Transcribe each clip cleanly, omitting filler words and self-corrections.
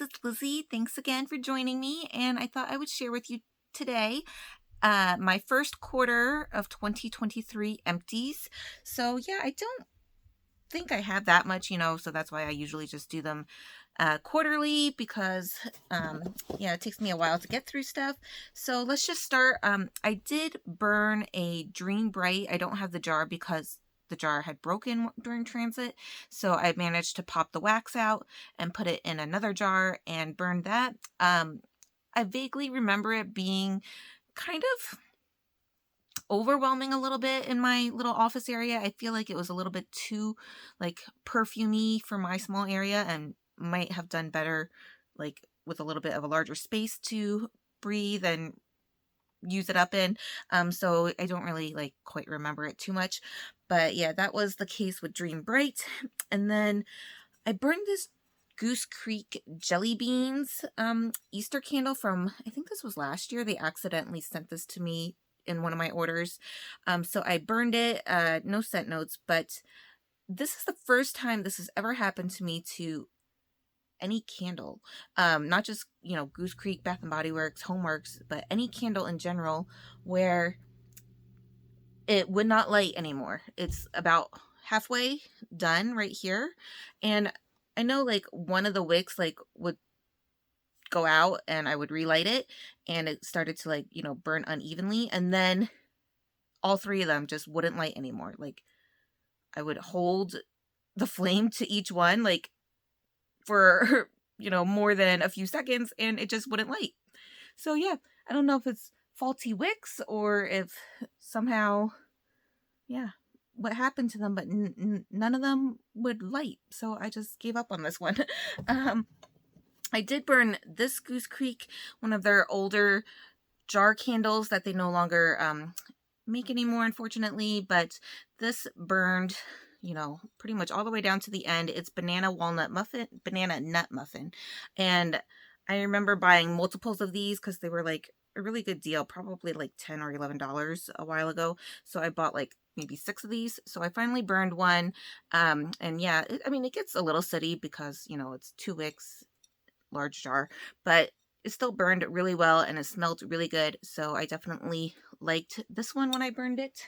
it's Lizzie. Thanks again for joining me, and I thought I would share with you today my first quarter of 2023 empties. So yeah, I don't think I have that much, so that's why I usually just do them quarterly because yeah, it takes me a while to get through stuff. So let's just start. I did burn a Dream Bright. I don't have the jar because the jar had broken during transit, so I managed to pop the wax out and put it in another jar and burn that. I vaguely remember it being kind of overwhelming a little bit in my little office area. I feel like it was a little bit too like perfumey for my small area and might have done better like with a little bit of a larger space to breathe and use it up in. So I don't really like quite remember it too much. But yeah, that was the case with Dream Bright. And then I burned this Goose Creek jelly beans Easter candle from, I think this was last year. They accidentally sent this to me in one of my orders. So I burned it, no scent notes, but this is the first time this has ever happened to me to any candle. Not just, Goose Creek, Bath and Bodyworks, Homeworks, but any candle in general where it would not light anymore. It's about halfway done right here. And I know like one of the wicks like would go out and I would relight it and it started to like, burn unevenly. And then all three of them just wouldn't light anymore. Like I would hold the flame to each one like for, more than a few seconds and it just wouldn't light. So yeah, I don't know if it's faulty wicks or if somehow, yeah, what happened to them, but none of them would light. So I just gave up on this one. I did burn this Goose Creek, one of their older jar candles that they no longer make anymore, unfortunately, but this burned, pretty much all the way down to the end. It's banana nut muffin. And I remember buying multiples of these because they were like a really good deal, probably like $10 or $11 a while ago. So I bought like maybe 6 of these. So I finally burned one. And yeah, it gets a little sooty because, it's 2 wicks, large jar, but it still burned really well and it smelled really good. So I definitely liked this one when I burned it.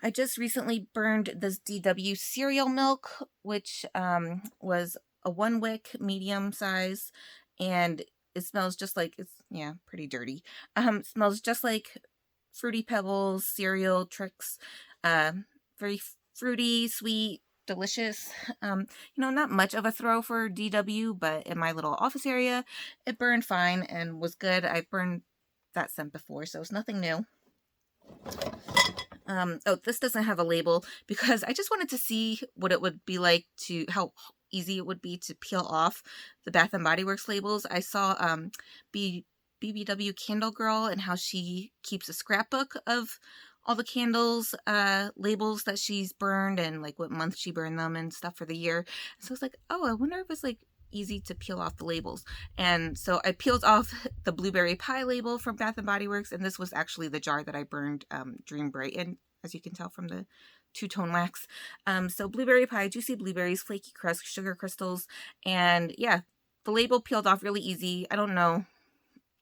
I just recently burned this DW cereal milk, which was a 1 wick medium size, and it smells just like, it's, yeah, pretty dirty. It smells just like Fruity Pebbles cereal Tricks. Very fruity, sweet, delicious. Not much of a throw for DW, but in my little office area, it burned fine and was good. I burned that scent before, so it's nothing new. Oh, this doesn't have a label because I just wanted to see what it would be like how easy it would be to peel off the Bath and Body Works labels. I saw BBW Candle Girl and how she keeps a scrapbook of all the candles labels that she's burned and like what month she burned them and stuff for the year. So I was like, oh, I wonder if it's like easy to peel off the labels. And so I peeled off the blueberry pie label from Bath and Body Works, and this was actually the jar that I burned Dream Bright in, as you can tell from the two-tone wax. So blueberry pie, juicy blueberries, flaky crust, sugar crystals, and yeah, the label peeled off really easy. I don't know,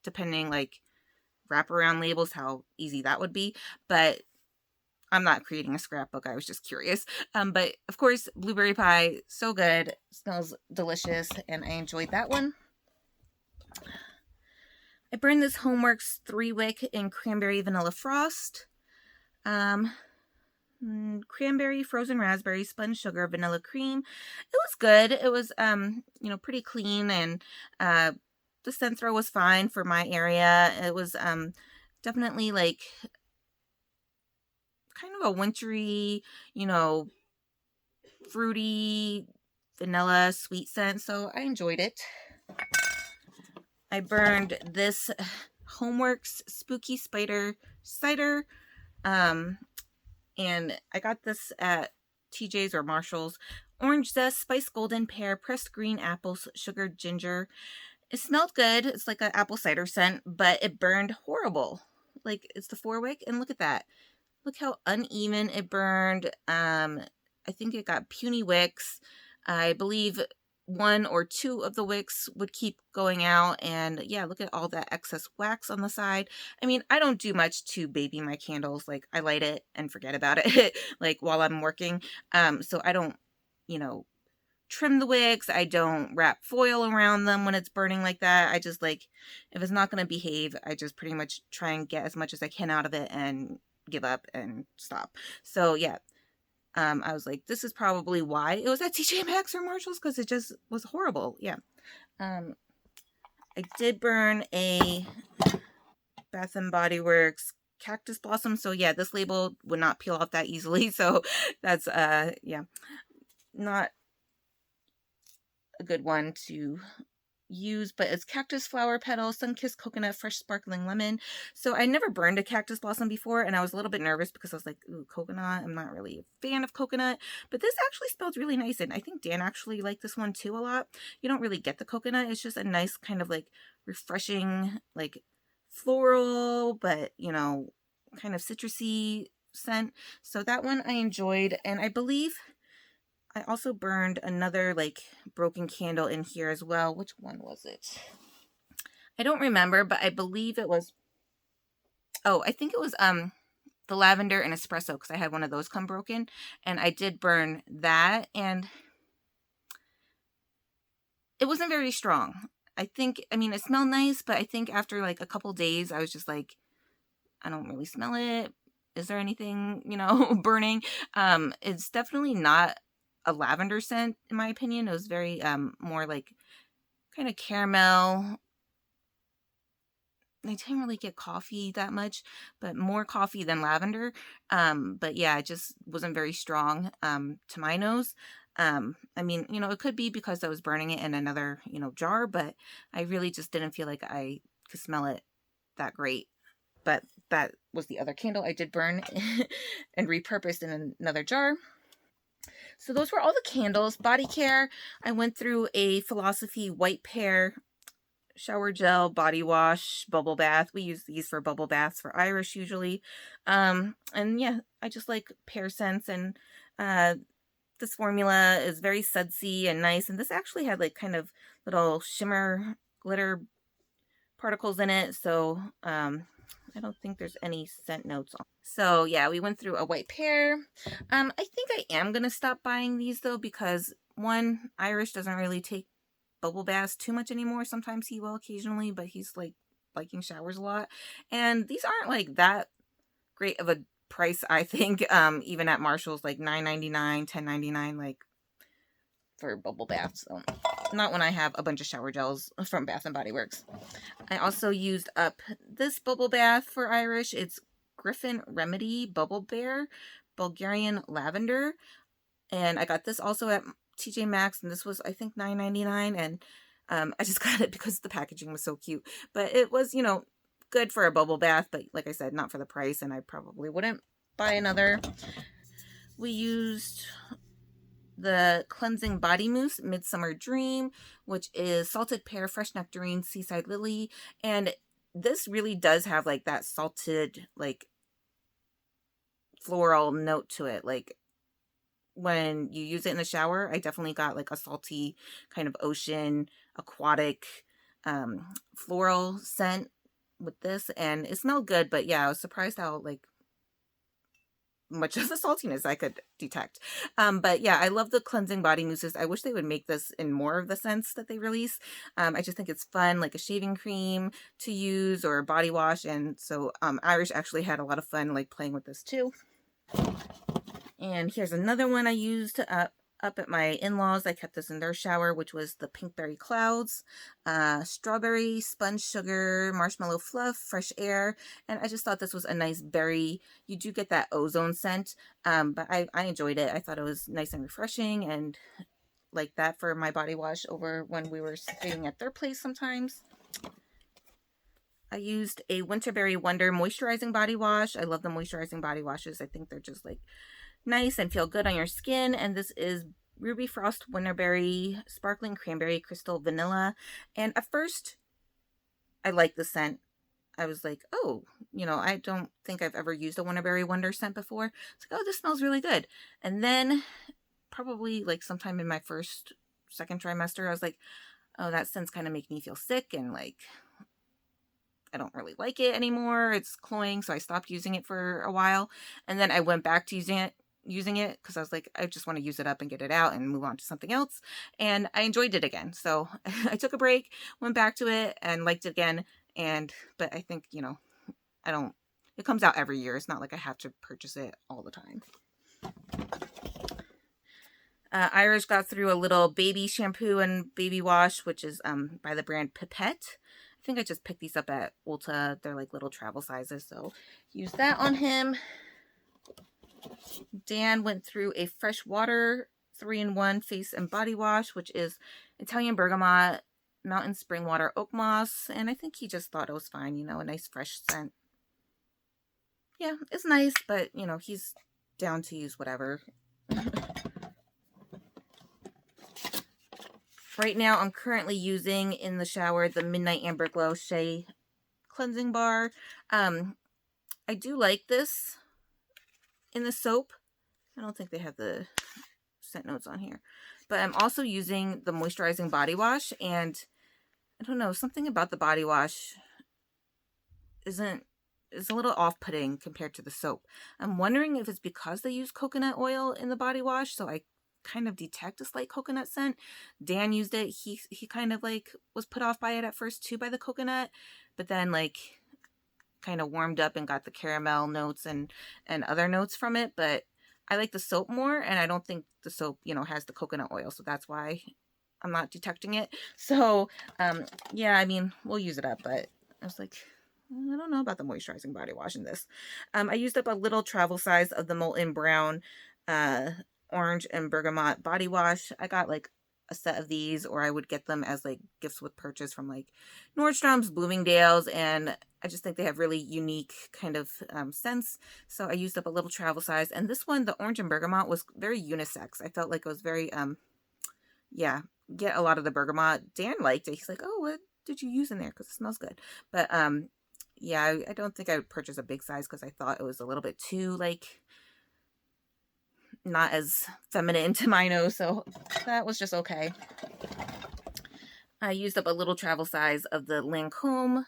depending like wraparound labels, how easy that would be, but I'm not creating a scrapbook. I was just curious. But of course, blueberry pie, so good, smells delicious, and I enjoyed that one. I burned this Homeworks 3 wick in cranberry vanilla frost. Cranberry, frozen raspberry, spun sugar, vanilla cream. It was good. It was, pretty clean, and the scent throw was fine for my area. It was definitely like kind of a wintry, fruity, vanilla, sweet scent. So I enjoyed it. I burned this Homeworks Spooky Spider Cider. And I got this at TJ's or Marshall's. Orange zest, spiced golden pear, pressed green apples, sugar, ginger. It smelled good. It's like an apple cider scent, but it burned horrible. Like, it's the 4 wick, and look at that. Look how uneven it burned. I think it got puny wicks. I believe one or two of the wicks would keep going out, and yeah, look at all that excess wax on the side. I mean, I don't do much to baby my candles. Like, I light it and forget about it like while I'm working. So I don't, you know, trim the wicks. I don't wrap foil around them when it's burning like that. I just, like, if it's not going to behave, I just pretty much try and get as much as I can out of it and give up and stop. So yeah, I was like, this is probably why it was at TJ Maxx or Marshalls, because it just was horrible. Yeah. I did burn a Bath and Bodyworks cactus blossom. So yeah, this label would not peel off that easily. So that's, yeah, not a good one to use, but it's cactus flower petal, sun-kissed coconut, fresh sparkling lemon. So I never burned a cactus blossom before, and I was a little bit nervous because I was like, ooh, coconut. I'm not really a fan of coconut, but this actually smells really nice, and I think Dan actually liked this one too a lot. You don't really get the coconut. It's just a nice kind of like refreshing, like floral, but you know, kind of citrusy scent. So that one I enjoyed, and I believe I also burned another like broken candle in here as well. Which one was it? I don't remember, but I believe it was, oh, I think it was the lavender and espresso, because I had one of those come broken, and I did burn that, and it wasn't very strong. I think, I mean, it smelled nice, but I think after like a couple days, I was just like, I don't really smell it. Is there anything, you know, burning? It's definitely not a lavender scent, in my opinion. It was very more like kind of caramel. I didn't really get coffee that much, but more coffee than lavender. But yeah, it just wasn't very strong to my nose. I mean, you know, it could be because I was burning it in another, you know, jar, but I really just didn't feel like I could smell it that great. But that was the other candle I did burn and repurposed in another jar. So those were all the candles. Body care, I went through a Philosophy White Pear shower gel, body wash, bubble bath. We use these for bubble baths for Irish usually. And yeah, I just like pear scents, and this formula is very sudsy and nice. And this actually had like kind of little shimmer glitter particles in it. So I don't think there's any scent notes on. So yeah, we went through a white pear. I think I am going to stop buying these though, because one, Irish doesn't really take bubble baths too much anymore. Sometimes he will occasionally, but he's like liking showers a lot. And these aren't like that great of a price, I think. Even at Marshall's, like $9.99, $10.99, like for bubble baths. So not when I have a bunch of shower gels from Bath and Bodyworks. I also used up this bubble bath for Irish. It's Griffin Remedy Bubble Bear Bulgarian Lavender. And I got this also at TJ Maxx, and this was, I think, $9.99. And I just got it because the packaging was so cute. But it was, you know, good for a bubble bath, but like I said, not for the price, and I probably wouldn't buy another. We used the Cleansing Body Mousse Midsummer Dream, which is salted pear, fresh nectarine, seaside lily, and this really does have like that salted, like floral note to it. Like when you use it in the shower, I definitely got like a salty kind of ocean, aquatic, floral scent with this, and it smelled good. But yeah, I was surprised how like much of the saltiness I could detect. But yeah, I love the cleansing body mousses. I wish they would make this in more of the scents that they release. I just think it's fun, like a shaving cream to use or a body wash. And so Irish actually had a lot of fun like playing with this too. And here's another one I used up at my in-laws. I kept this in their shower, which was the Pinkberry Clouds, strawberry, sponge sugar, marshmallow fluff, fresh air. And I just thought this was a nice berry. You do get that ozone scent, but I enjoyed it. I thought it was nice and refreshing, and like that for my body wash over when we were staying at their place sometimes. I used a Winterberry Wonder moisturizing body wash. I love the moisturizing body washes. I think they're just like nice and feel good on your skin. And this is Ruby Frost Winterberry Sparkling Cranberry Crystal Vanilla. And at first, I liked the scent. I was like, oh, you know, I don't think I've ever used a Winterberry Wonder scent before. It's like, oh, this smells really good. And then probably like sometime in my first second trimester, I was like, oh, that scent's kind of making me feel sick, and like I don't really like it anymore. It's cloying, so I stopped using it for a while. And then I went back to using it because I was like, I just want to use it up and get it out and move on to something else. And I enjoyed it again. So I took a break, went back to it, and liked it again. But I think, it comes out every year. It's not like I have to purchase it all the time. Irish got through a little baby shampoo and baby wash, which is by the brand Pipette. I think I just picked these up at Ulta. They're like little travel sizes, so use that on him. Dan went through a fresh water 3-in-1 face and body wash, which is Italian bergamot, mountain spring water, oak moss, and I think he just thought it was fine, a nice fresh scent. Yeah, it's nice, but he's down to use whatever. Right now, I'm currently using in the shower the Midnight Amber Glow Shea Cleansing Bar. I do like this in the soap. I don't think they have the scent notes on here. But I'm also using the moisturizing body wash, and I don't know, something about the body wash is a little off-putting compared to the soap. I'm wondering if it's because they use coconut oil in the body wash, so I kind of detect a slight coconut scent. Dan used it. He kind of like was put off by it at first too, by the coconut, but then like kind of warmed up and got the caramel notes and other notes from it. But I like the soap more, and I don't think the soap has the coconut oil, so that's why I'm not detecting it. So yeah, I mean, we'll use it up, but I was like, I don't know about the moisturizing body wash in this. I used up a little travel size of the Molten Brown orange and bergamot body wash. I got like a set of these, or I would get them as like gifts with purchase from like Nordstrom's, Bloomingdale's, and I just think they have really unique kind of scents. So I used up a little travel size, and this one, the orange and bergamot, was very unisex. I felt like it was very yeah, get a lot of the bergamot. Dan liked it. He's like, oh, what did you use in there? Because it smells good. But yeah, I don't think I would purchase a big size because I thought it was a little bit too like not as feminine to my nose, so that was just okay. I used up a little travel size of the Lancome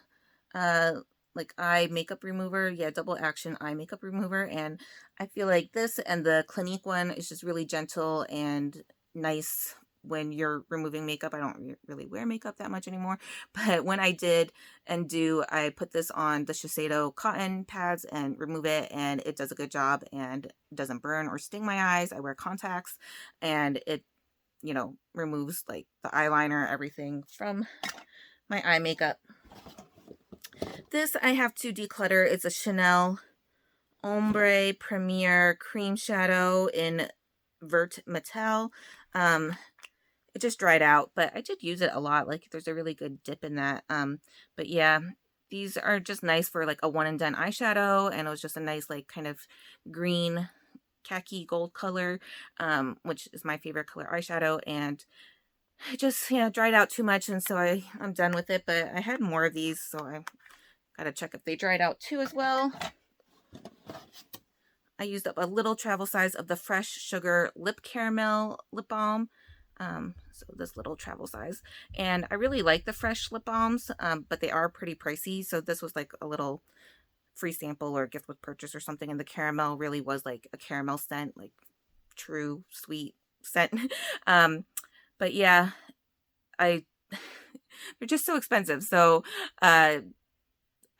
like eye makeup remover. Yeah, double action eye makeup remover, and I feel like this and the Clinique one is just really gentle and nice when you're removing makeup. I don't really wear makeup that much anymore, but when I did and do, I put this on the Shiseido cotton pads and remove it, and it does a good job and doesn't burn or sting my eyes. I wear contacts, and it, removes like the eyeliner, everything from my eye makeup. This I have to declutter. It's a Chanel Ombre Premier Cream Shadow in Vert Metal. It just dried out, but I did use it a lot. Like there's a really good dip in that. But yeah, these are just nice for like a one and done eyeshadow, and it was just a nice like kind of green khaki gold color, which is my favorite color eyeshadow, and it just dried out too much, and so I'm done with it. But I had more of these, so I gotta check if they dried out too as well. I used up a little travel size of the Fresh Sugar Lip Caramel Lip Balm. So this little travel size, and I really like the Fresh lip balms, but they are pretty pricey, so this was like a little free sample or gift with purchase or something, and the caramel really was like a caramel scent, like true sweet scent. But yeah, they're just so expensive, so I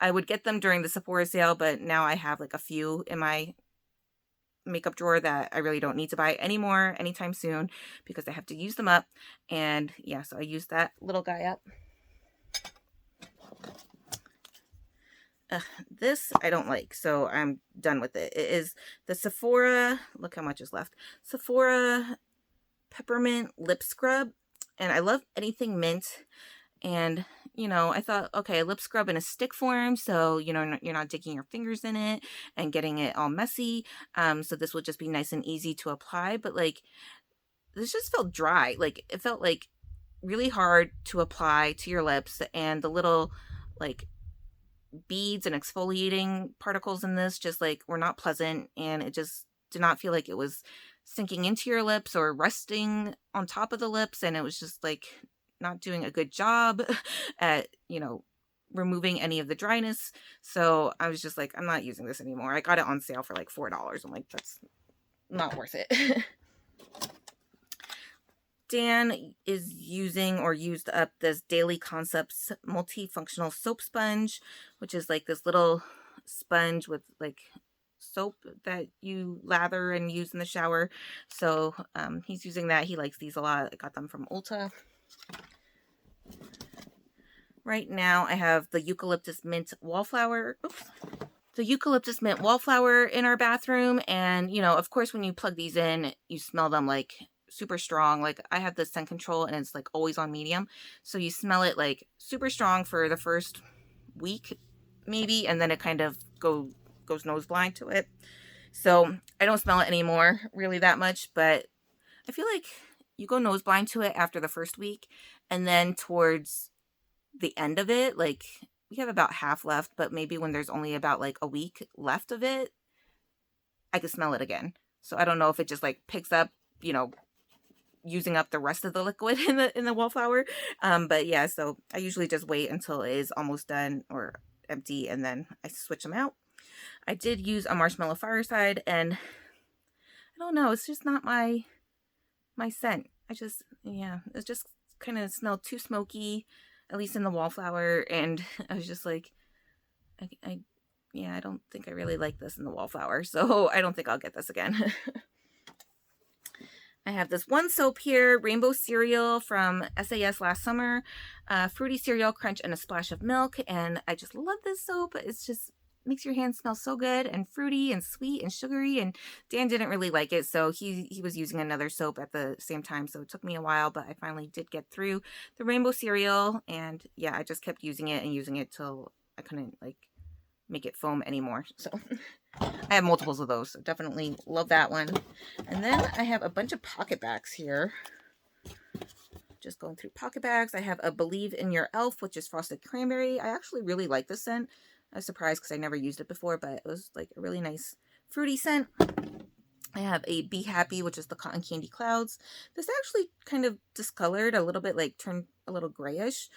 would get them during the Sephora sale, but now I have like a few in my makeup drawer that I really don't need to buy anymore anytime soon because I have to use them up. And yeah, so I used that little guy up. This I don't like, so I'm done with it. It is the Sephora, look how much is left, Sephora Peppermint Lip Scrub, and I love anything mint. And I thought, okay, a lip scrub in a stick form, so you're not digging your fingers in it and getting it all messy. So this will just be nice and easy to apply. But like, this just felt dry. Like it felt like really hard to apply to your lips, and the little like beads and exfoliating particles in this just like were not pleasant, and it just did not feel like it was sinking into your lips or resting on top of the lips, and it was just like not doing a good job at, removing any of the dryness. So I was just like, I'm not using this anymore. I got it on sale for like $4. I'm like, that's not worth it. Dan is using or used up this Daily Concepts multifunctional soap sponge, which is like this little sponge with like soap that you lather and use in the shower. So he's using that. He likes these a lot. I got them from Ulta. Right now I have the eucalyptus mint wallflower. The eucalyptus mint wallflower in our bathroom. And, of course, when you plug these in, you smell them like super strong. Like I have the scent control and it's like always on medium. So you smell it like super strong for the first week, maybe. And then it kind of goes nose blind to it. So I don't smell it anymore really that much, but I feel like you go nose blind to it after the first week. And then towards the end of it, like we have about half left, but maybe when there's only about like a week left of it, I could smell it again. So I don't know if it just like picks up, using up the rest of the liquid in the wallflower. But yeah, so I usually just wait until it is almost done or empty, and then I switch them out. I did use a Marshmallow Fireside, and I don't know, it's just not my scent. It just kind of smelled too smoky, at least in the wallflower, and I was just like, I don't think I really like this in the wallflower, so I don't think I'll get this again. I have this one soap here, Rainbow Cereal from SAS last summer, fruity cereal crunch and a splash of milk, and I just love this soap. It's just makes your hands smell so good and fruity and sweet and sugary, and Dan didn't really like it, so he was using another soap at the same time, so it took me a while, but I finally did get through the Rainbow Cereal, and yeah, I just kept using it till I couldn't like make it foam anymore. So I have multiples of those, so definitely love that one. And then I have a bunch of pocket bags here. Just going through pocket bags. I have a Believe in Your Elf, which is frosted cranberry. I actually really like this scent. I was surprised because I never used it before, but it was like a really nice fruity scent. I have a Be Happy, which is the cotton candy clouds. This actually kind of discolored a little bit, like turned a little grayish,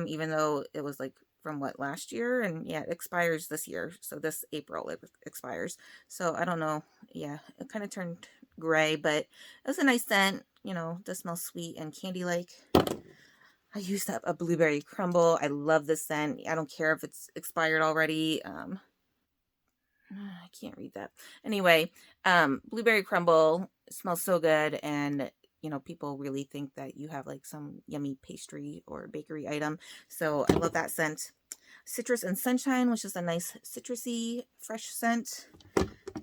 even though it was like from last year, and yeah, it expires this year, so this April it expires, so I don't know. Yeah, it kind of turned gray, but it was a nice scent. Does smell sweet and candy like. I used up a Blueberry Crumble. I love this scent. I don't care if it's expired already. I can't read that. Anyway, Blueberry Crumble smells so good, and people really think that you have like some yummy pastry or bakery item. So I love that scent. Citrus and Sunshine, which is a nice citrusy, fresh scent.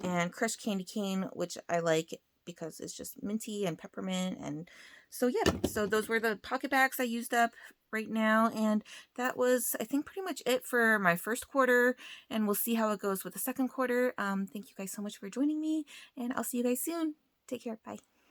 And Crushed Candy Cane, which I like because it's just minty and peppermint. And so yeah, so those were the pocket bags I used up right now. And that was, I think, pretty much it for my first quarter. And we'll see how it goes with the second quarter. Thank you guys so much for joining me, and I'll see you guys soon. Take care. Bye.